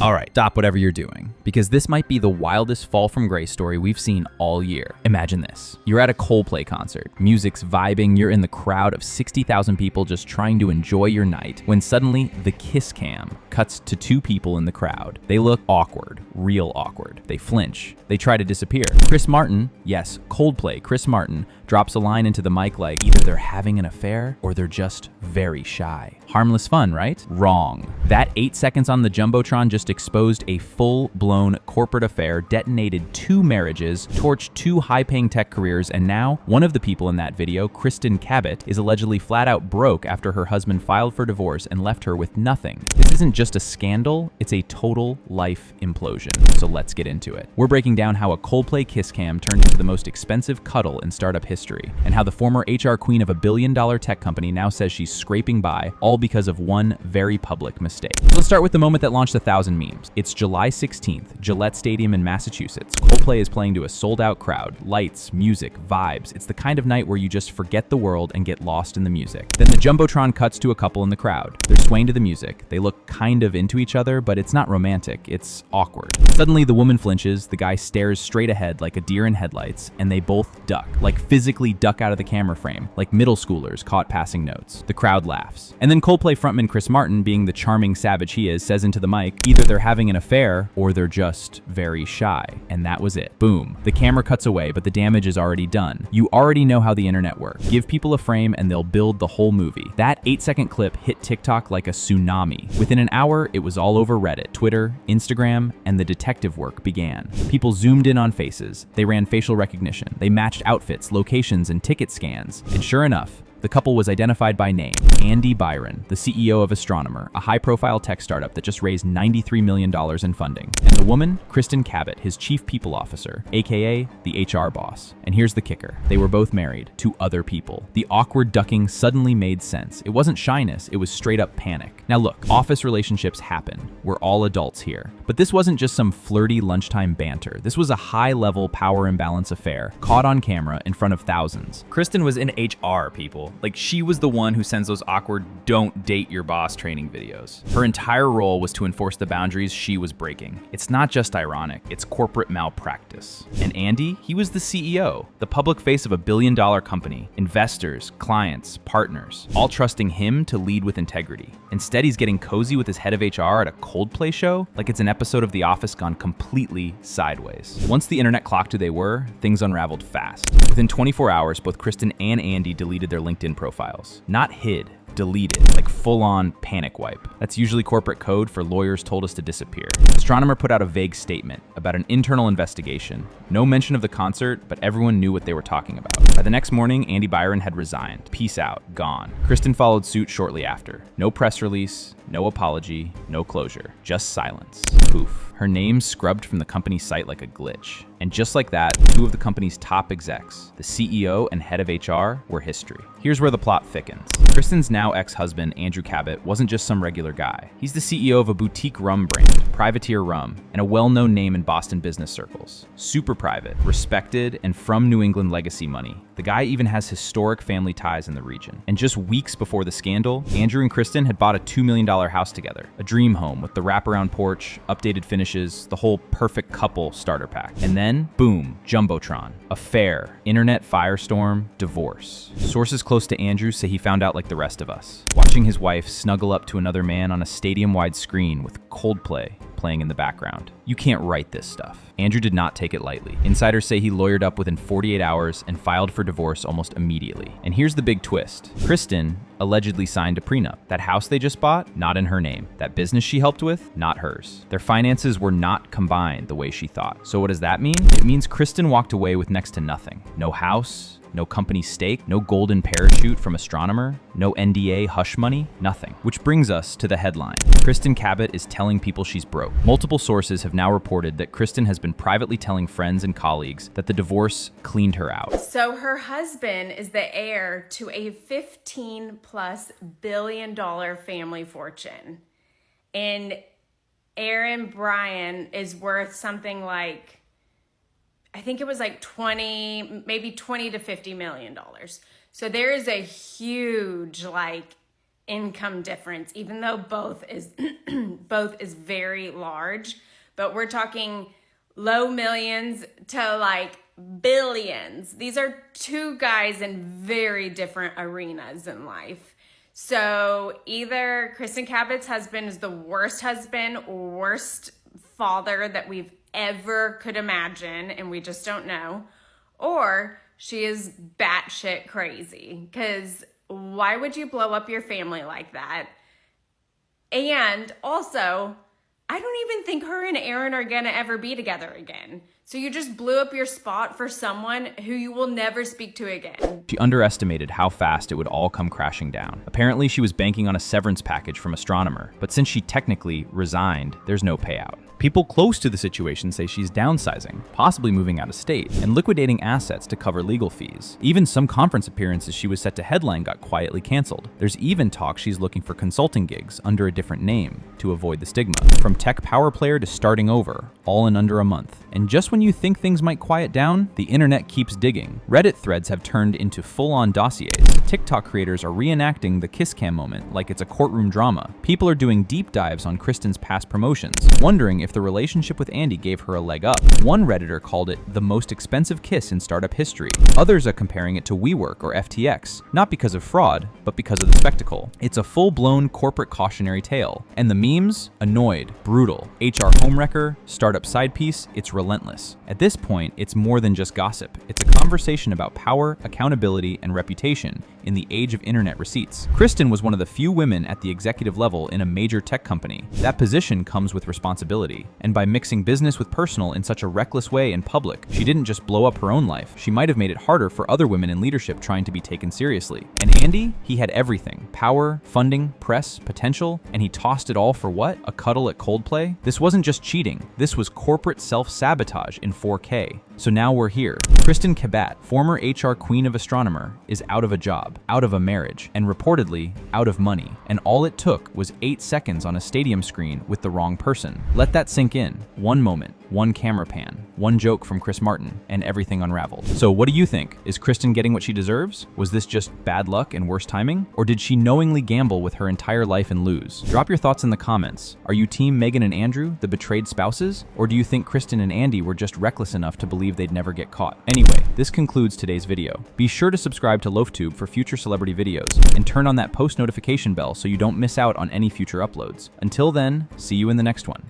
All right, stop whatever you're doing, because this might be the wildest fall from grace story we've seen all year. Imagine this. You're at a Coldplay concert, music's vibing, you're in the crowd of 60,000 people just trying to enjoy your night, when suddenly the Kiss Cam cuts to two people in the crowd. They look awkward, real awkward. They flinch. They try to disappear. Chris Martin, yes, Coldplay, Chris Martin, drops a line into the mic like either they're having an affair or they're just very shy. Harmless fun, right? Wrong. That 8 seconds on the Jumbotron just exposed a full-blown corporate affair, detonated 2 marriages, torched 2 high-paying tech careers, and now one of the people in that video, Kristin Cabot, is allegedly flat-out broke after her husband filed for divorce and left her with nothing. This isn't just a scandal, it's a total life implosion. So let's get into it. We're breaking down how a Coldplay Kiss Cam turned into the most expensive cuddle in startup history, and how the former HR queen of a billion-dollar tech company now says she's scraping by, all because of one very public mistake. Let's start with the moment that launched 1,000 memes. It's July 16th, Gillette Stadium in Massachusetts. Coldplay is playing to a sold-out crowd. Lights, music, vibes. It's the kind of night where you just forget the world and get lost in the music. Then the Jumbotron cuts to a couple in the crowd. They're swaying to the music. They look kind of into each other, but it's not romantic. It's awkward. Suddenly, the woman flinches, the guy stares straight ahead like a deer in headlights, and they both duck. Like physically duck out of the camera frame, like middle schoolers caught passing notes. The crowd laughs. And then Coldplay frontman Chris Martin, being the charming savage he is, says into the mic, either they're having an affair or they're just very shy. And that was it. Boom. The camera cuts away, but the damage is already done. You already know how the internet works. Give people a frame and they'll build the whole movie. That 8-second clip hit TikTok like a tsunami. Within an hour, it was all over Reddit, Twitter, Instagram, and the detective work began. People zoomed in on faces. They ran facial recognition. They matched outfits, locations, and ticket scans. And sure enough, the couple was identified by name, Andy Byron, the CEO of Astronomer, a high-profile tech startup that just raised $93 million in funding. And the woman, Kristin Cabot, his chief people officer, aka the HR boss. And here's the kicker. They were both married to other people. The awkward ducking suddenly made sense. It wasn't shyness, it was straight-up panic. Now look, office relationships happen. We're all adults here. But this wasn't just some flirty lunchtime banter. This was a high-level power imbalance affair, caught on camera in front of thousands. Kristin was in HR, people. Like, she was the one who sends those awkward "don't date your boss" training videos. Her entire role was to enforce the boundaries she was breaking. It's not just ironic, it's corporate malpractice. And Andy, he was the CEO, the public face of a billion-dollar company, investors, clients, partners, all trusting him to lead with integrity. Instead, he's getting cozy with his head of HR at a Coldplay show like it's an episode of The Office gone completely sideways. Once the internet clocked who they were, things unraveled fast. Within 24 hours, both Kristin and Andy deleted their LinkedIn profiles. Not hid, deleted, like full-on panic wipe. That's usually corporate code for lawyers told us to disappear. Astronomer put out a vague statement about an internal investigation. No mention of the concert, but everyone knew what they were talking about. By the next morning, Andy Byron had resigned. Peace out, gone. Kristin followed suit shortly after. No press release, no apology, no closure, just silence. Poof. Her name scrubbed from the company's site like a glitch. And just like that, 2 of the company's top execs, the CEO and head of HR, were history. Here's where the plot thickens. Kristin's now ex-husband, Andrew Cabot, wasn't just some regular guy. He's the CEO of a boutique rum brand, Privateer Rum, and a well-known name in Boston business circles. Super private, respected, and from New England legacy money. The guy even has historic family ties in the region. And just weeks before the scandal, Andrew and Kristin had bought a $2 million house together. A dream home with the wraparound porch, updated finishes, the whole perfect couple starter pack. And then, boom, Jumbotron. Affair, internet firestorm, divorce. Sources close to Andrew say he found out like the rest of us, watching his wife snuggle up to another man on a stadium-wide screen with Coldplay playing in the background. You can't write this stuff. Andrew did not take it lightly. Insiders say he lawyered up within 48 hours and filed for divorce almost immediately. And here's the big twist. Kristin allegedly signed a prenup. That house they just bought, not in her name. That business she helped with, not hers. Their finances were not combined the way she thought. So what does that mean? It means Kristin walked away with next to nothing. No house, no company stake, no golden parachute from Astronomer, no NDA hush money, nothing. Which brings us to the headline. Kristin Cabot is telling people she's broke. Multiple sources have now reported that Kristin has been privately telling friends and colleagues that the divorce cleaned her out. So her husband is the heir to a $15+ billion family fortune. And Aaron Bryan is worth something like, I think it was like maybe $20 to $50 million. So there is a huge income difference, even though both is both is very large, but we're talking low millions to like billions. These are two guys in very different arenas in life. So either Kristin Cabot's husband is the worst husband, worst father that we've ever could imagine, and we just don't know, or she is batshit crazy, because why would you blow up your family like that? And also, I don't even think her and Aaron are gonna ever be together again. So you just blew up your spot for someone who you will never speak to again. She underestimated how fast it would all come crashing down. Apparently, she was banking on a severance package from Astronomer, but since she technically resigned, there's no payout. People close to the situation say she's downsizing, possibly moving out of state, and liquidating assets to cover legal fees. Even some conference appearances she was set to headline got quietly canceled. There's even talk she's looking for consulting gigs under a different name to avoid the stigma. From tech power player to starting over, all in under a month. And just when you think things might quiet down, the internet keeps digging. Reddit threads have turned into full-on dossiers. TikTok creators are reenacting the Kiss Cam moment like it's a courtroom drama. People are doing deep dives on Kristin's past promotions, wondering if the relationship with Andy gave her a leg up. One Redditor called it the most expensive kiss in startup history. Others are comparing it to WeWork or FTX, not because of fraud, but because of the spectacle. It's a full-blown corporate cautionary tale. And the memes? Annoyed, brutal. HR homewrecker, startup side piece, it's relentless. At this point, it's more than just gossip. It's a conversation about power, accountability, and reputation in the age of internet receipts. Kristin was one of the few women at the executive level in a major tech company. That position comes with responsibility. And by mixing business with personal in such a reckless way in public, she didn't just blow up her own life. She might have made it harder for other women in leadership trying to be taken seriously. And Andy, he had everything. Power, funding, press, potential, and he tossed it all for what? A cuddle at Coldplay? This wasn't just cheating. This was corporate self-sabotage in 4K. So now we're here. Kristin Cabot, former HR queen of Astronomer, is out of a job, out of a marriage, and reportedly out of money. And all it took was 8 seconds on a stadium screen with the wrong person. Let that sink in. One moment, one camera pan, one joke from Chris Martin, and everything unraveled. So what do you think? Is Kristin getting what she deserves? Was this just bad luck and worse timing? Or did she knowingly gamble with her entire life and lose? Drop your thoughts in the comments. Are you team Megan and Andrew, the betrayed spouses? Or do you think Kristin and Andy were just reckless enough to believe they'd never get caught? Anyway, this concludes today's video. Be sure to subscribe to LoafTube for future celebrity videos, and turn on that post notification bell so you don't miss out on any future uploads. Until then, see you in the next one.